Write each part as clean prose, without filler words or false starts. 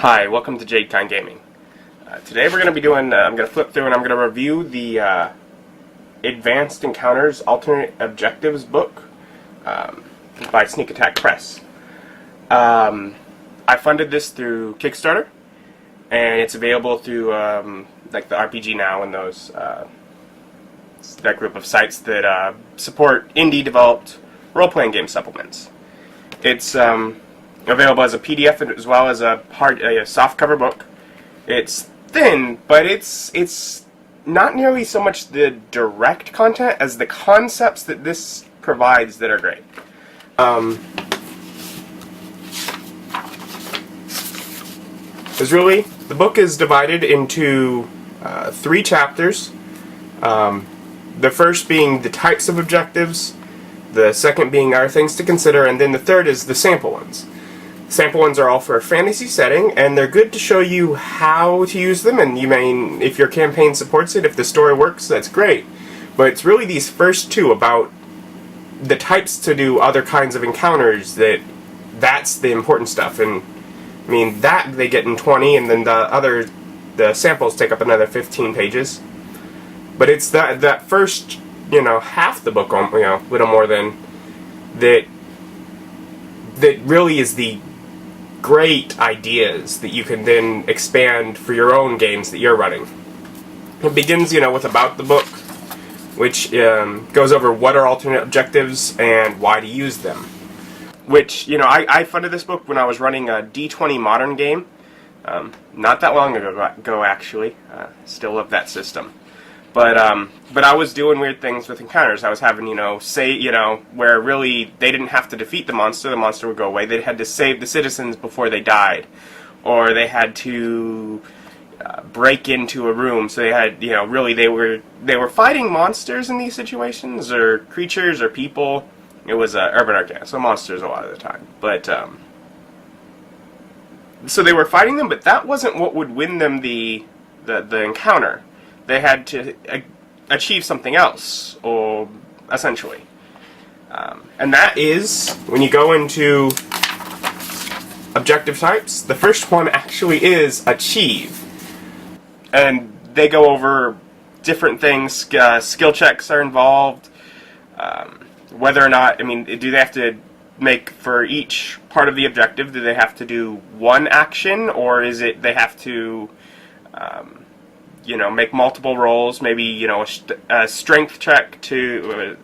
Hi, welcome to Jade Gaming. Today we're going to be doing, I'm going to flip through and I'm going to review the Advanced Encounters Alternate Objectives book by Sneak Attack Press. I funded this through Kickstarter, and it's available through like the RPG Now and those that group of sites that support indie-developed role-playing game supplements. It's available as a PDF as well as a softcover book. It's thin, but it's not nearly so much the direct content as the concepts that this provides that are great. The book is divided into 3 chapters. The first being the types of objectives, the second being our things to consider, and then the third is the sample ones. Sample ones are all for a fantasy setting, and they're good to show you how to use them, and you may, if your campaign supports it, if the story works, that's great. But it's really these first 2 about the types to do other kinds of encounters that's the important stuff. And I mean, that they get in 20, and then the samples take up another 15 pages. But it's that first, half the book, little more than that really is the great ideas that you can then expand for your own games that you're running. It begins, with about the book, which goes over what are alternate objectives and why to use them. Which, I funded this book when I was running a D20 Modern game, not that long ago actually. Still love that system. But I was doing weird things with encounters. I was having, where really they didn't have to defeat the monster would go away. They had to save the citizens before they died. Or they had to break into a room. So they had, really they were fighting monsters in these situations, or creatures, or people. It was urban arcana, so monsters a lot of the time. But, so they were fighting them, but that wasn't what would win them the encounter. They had to achieve something else, or essentially. And that is, when you go into objective types, the first one actually is achieve. And they go over different things. Skill checks are involved. Whether or not, do they have to make, for each part of the objective, do they have to do one action, or is it they have to make multiple rolls, maybe, a strength check to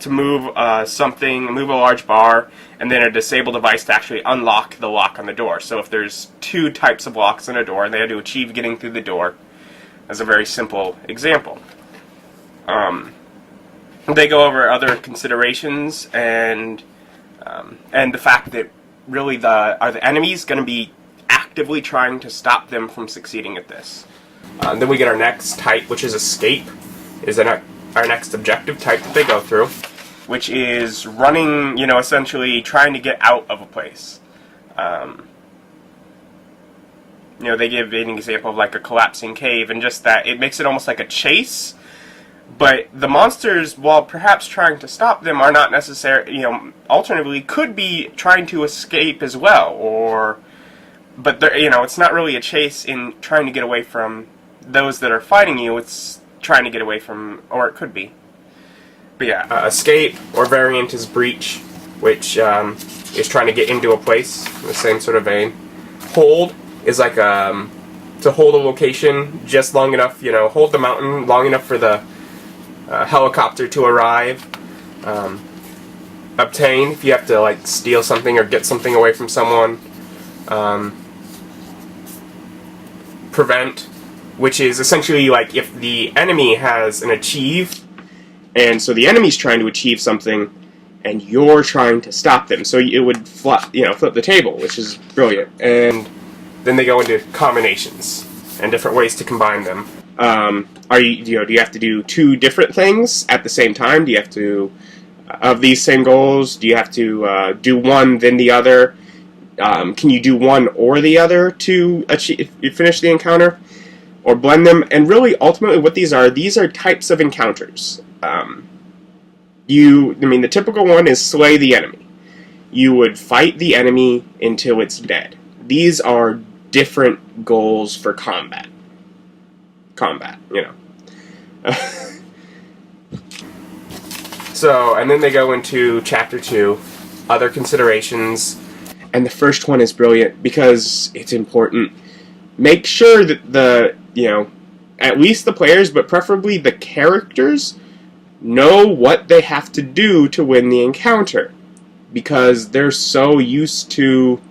move something, move a large bar, and then a disable device to actually unlock the lock on the door. So if there's 2 types of locks on a door, and they had to achieve getting through the door, as a very simple example. They go over other considerations, and the fact that really are the enemies going to be actively trying to stop them from succeeding at this. Then we get our next type, which is escape, is our next objective type that they go through, which is running, essentially trying to get out of a place. They give an example of like a collapsing cave, and just that it makes it almost like a chase, but the monsters, while perhaps trying to stop them, are not necessarily, alternatively, could be trying to escape as well, but it's not really a chase in trying to get away from those that are fighting you, it's trying to get away from, or it could be. But yeah, escape, or variant, is breach, which is trying to get into a place, in the same sort of vein. Hold is like to hold a location just long enough, hold the mountain long enough for the helicopter to arrive. Obtain, if you have to like steal something or get something away from someone. Prevent, which is essentially like if the enemy has an achieve, and so the enemy's trying to achieve something, and you're trying to stop them. So it would flip the table, which is brilliant. And then they go into combinations and different ways to combine them. Do you have to do 2 different things at the same time? Do you have to, of these same goals, do you have to do one then the other? Can you do one or the other to finish the encounter? Or blend them? And really, ultimately, what these are types of encounters. The typical one is slay the enemy. You would fight the enemy until it's dead. These are different goals for combat. So, and then they go into Chapter 2, other considerations, and the first one is brilliant because it's important. Make sure that at least the players, but preferably the characters, know what they have to do to win the encounter. Because they're so used to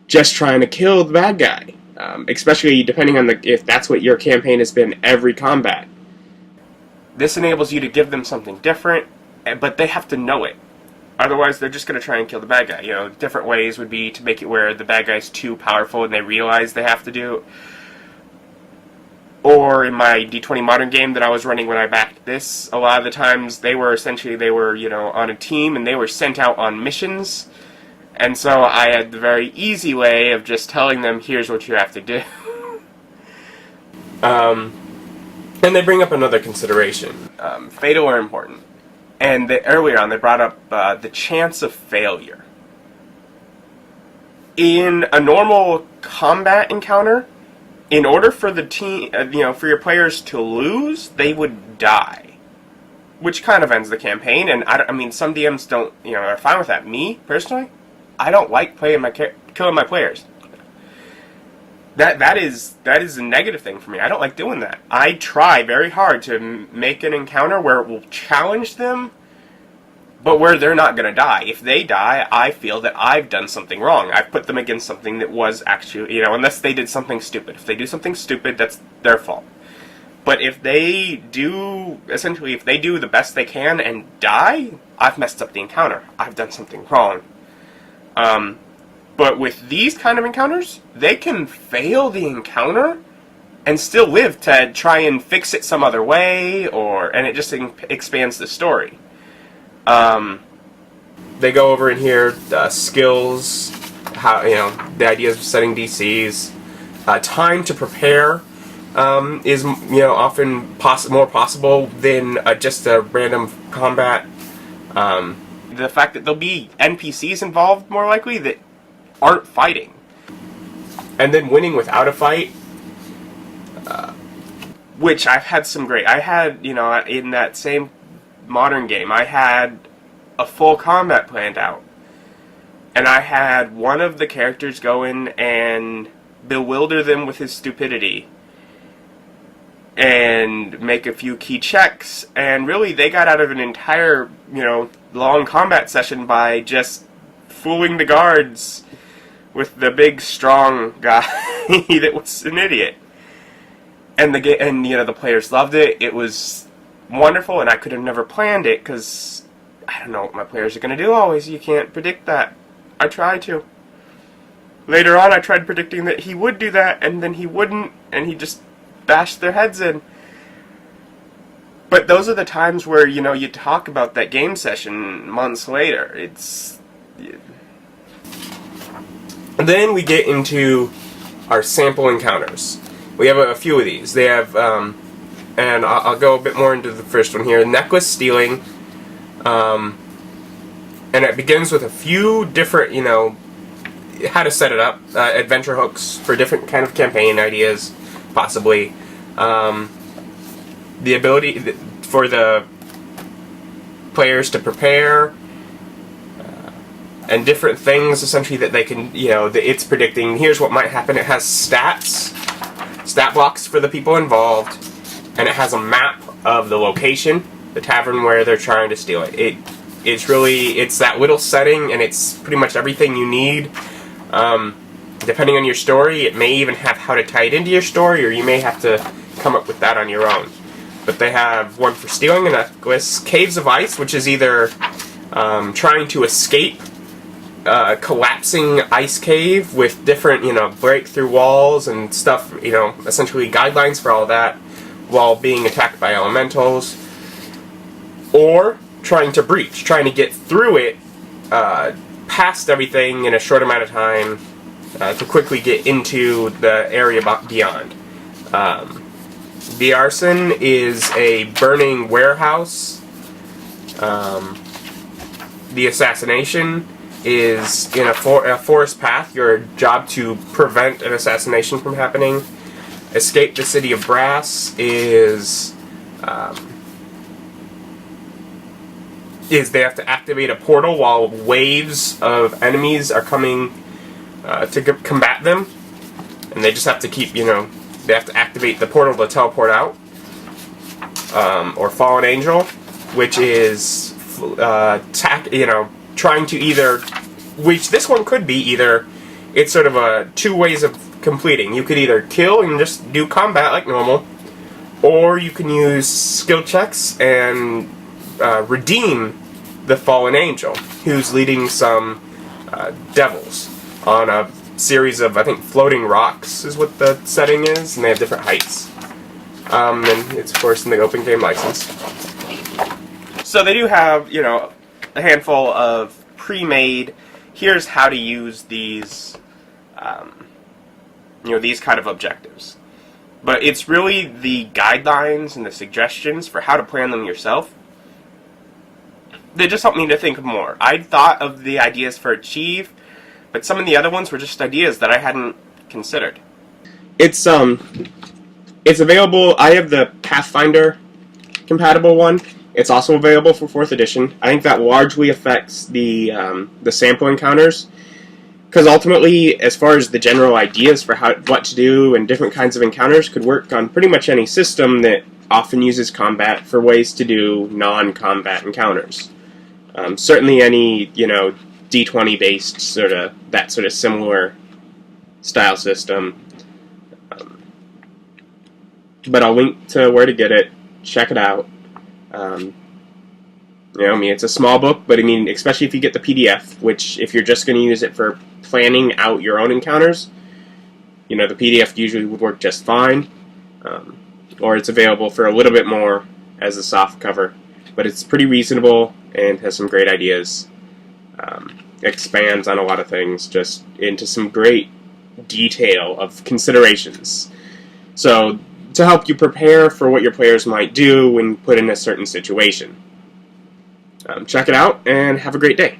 just trying to kill the bad guy. Especially depending on if that's what your campaign has been every combat. This enables you to give them something different, but they have to know it. Otherwise, they're just going to try and kill the bad guy. Different ways would be to make it where the bad guy's too powerful and they realize they have to do. Or in my D20 Modern game that I was running when I backed this, a lot of the times they were on a team and they were sent out on missions. And so I had the very easy way of just telling them, here's what you have to do. And they bring up another consideration. Fatal are important. And earlier on they brought up the chance of failure. In a normal combat encounter, in order for the team, for your players to lose, they would die. Which kind of ends the campaign, and I mean, some DMs don't, are fine with that. Me, personally, I don't like killing my players. That is a negative thing for me. I don't like doing that. I try very hard to make an encounter where it will challenge them, but where they're not going to die. If they die, I feel that I've done something wrong. I've put them against something that was actually, unless they did something stupid. If they do something stupid, that's their fault. But if they do the best they can and die, I've messed up the encounter. I've done something wrong. But with these kind of encounters, they can fail the encounter and still live to try and fix it some other way, and it just expands the story. They go over in here skills, how the ideas of setting DCs, time to prepare is often more possible than just a random combat. The fact that there'll be NPCs involved more likely that aren't fighting, and then winning without a fight. Which I had in that same modern game, I had a full combat planned out. And I had one of the characters go in and bewilder them with his stupidity. And make a few key checks. And really, they got out of an entire, long combat session by just fooling the guards with the big, strong guy that was an idiot. And the players loved it. It was wonderful, and I could have never planned it, because I don't know what my players are going to do always. You can't predict that. I try to. Later on, I tried predicting that he would do that, and then he wouldn't, and he just bashed their heads in. But those are the times where, you talk about that game session months later. Then we get into our sample encounters. We have a few of these. They have, and I'll go a bit more into the first one here, necklace stealing. And it begins with a few different, how to set it up, adventure hooks for different kind of campaign ideas, possibly. The ability for the players to prepare, and different things, essentially, that they can, that it's predicting, here's what might happen. It has stat blocks for the people involved, and it has a map of the location, the tavern where they're trying to steal it. It's that little setting, and it's pretty much everything you need. Depending on your story, it may even have how to tie it into your story, or you may have to come up with that on your own. But they have one for stealing a necklace, caves of ice, which is either trying to escape collapsing ice cave with different, breakthrough walls and stuff, essentially guidelines for all that, while being attacked by elementals, or trying to breach, trying to get through it, past everything in a short amount of time, to quickly get into the area beyond. The arson is a burning warehouse. The assassination is in a forest path. Your job to prevent an assassination from happening. Escape the City of Brass is they have to activate a portal while waves of enemies are coming to combat them, and they just have to keep, they have to activate the portal to teleport out. Or Fallen Angel, which is trying to either, which this one could be either, it's sort of two ways of completing. You could either kill and just do combat like normal, or you can use skill checks and redeem the Fallen Angel, who's leading some devils on a series of, I think, floating rocks is what the setting is, and they have different heights. And it's, of course, in the open game license. So they do have, a handful of pre-made, here's how to use these, these kind of objectives. But it's really the guidelines and the suggestions for how to plan them yourself. They just helped me to think more. I thought of the ideas for Achieve, but some of the other ones were just ideas that I hadn't considered. It's available. I have the Pathfinder compatible one. It's also available for 4th edition. I think that largely affects the sample encounters, because ultimately, as far as the general ideas for what to do and different kinds of encounters, could work on pretty much any system that often uses combat for ways to do non-combat encounters. Certainly, any D20 based that sort of similar style system. But I'll link to where to get it. Check it out. It's a small book, but especially if you get the PDF, which if you're just going to use it for planning out your own encounters, the PDF usually would work just fine. Or it's available for a little bit more as a soft cover. But it's pretty reasonable and has some great ideas. Expands on a lot of things, just into some great detail of considerations. So, to help you prepare for what your players might do when put in a certain situation. Check it out, and have a great day.